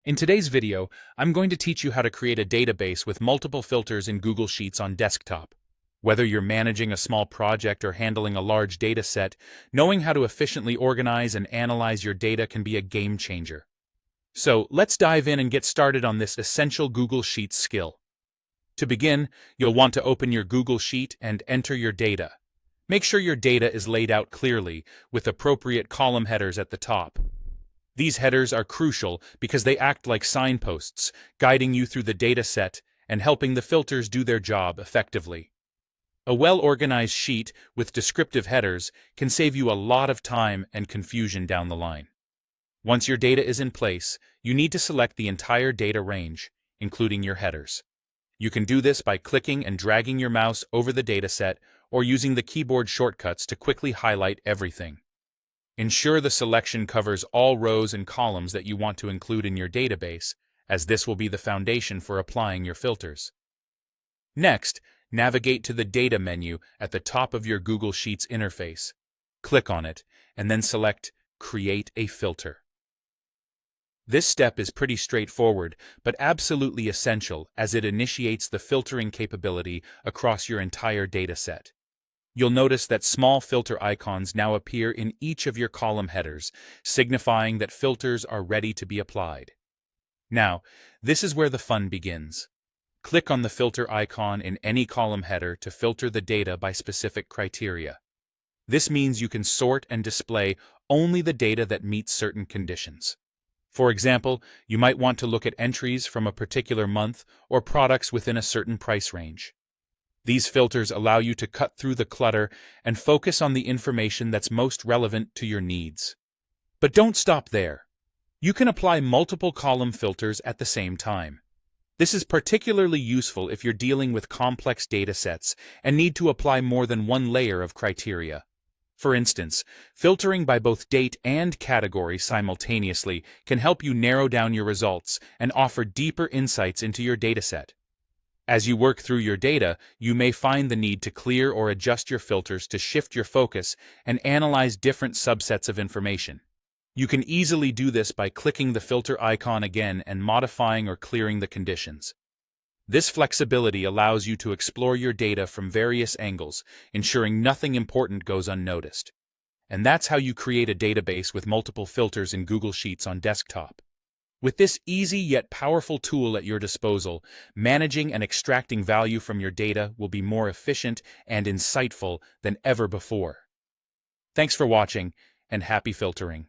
In today's video, I'm going to teach you how to create a database with multiple filters in Google Sheets on desktop. Whether you're managing a small project or handling a large data set, knowing how to efficiently organize and analyze your data can be a game changer. So let's dive in and get started on this essential Google Sheets skill. To begin, you'll want to open your Google Sheet and enter your data. Make sure your data is laid out clearly, with appropriate column headers at the top. These headers are crucial because they act like signposts, guiding you through the data set and helping the filters do their job effectively. A well-organized sheet with descriptive headers can save you a lot of time and confusion down the line. Once your data is in place, you need to select the entire data range, including your headers. You can do this by clicking and dragging your mouse over the dataset or using the keyboard shortcuts to quickly highlight everything. Ensure the selection covers all rows and columns that you want to include in your database, as this will be the foundation for applying your filters. Next, navigate to the Data menu at the top of your Google Sheets interface. Click on it, and then select Create a Filter. This step is pretty straightforward, but absolutely essential as it initiates the filtering capability across your entire dataset. You'll notice that small filter icons now appear in each of your column headers, signifying that filters are ready to be applied. Now, this is where the fun begins. Click on the filter icon in any column header to filter the data by specific criteria. This means you can sort and display only the data that meets certain conditions. For example, you might want to look at entries from a particular month or products within a certain price range. These filters allow you to cut through the clutter and focus on the information that's most relevant to your needs. But don't stop there. You can apply multiple column filters at the same time. This is particularly useful if you're dealing with complex data sets and need to apply more than one layer of criteria. For instance, filtering by both date and category simultaneously can help you narrow down your results and offer deeper insights into your dataset. As you work through your data, you may find the need to clear or adjust your filters to shift your focus and analyze different subsets of information. You can easily do this by clicking the filter icon again and modifying or clearing the conditions. This flexibility allows you to explore your data from various angles, ensuring nothing important goes unnoticed. And that's how you create a database with multiple filters in Google Sheets on desktop. With this easy yet powerful tool at your disposal, managing and extracting value from your data will be more efficient and insightful than ever before. Thanks for watching, and happy filtering.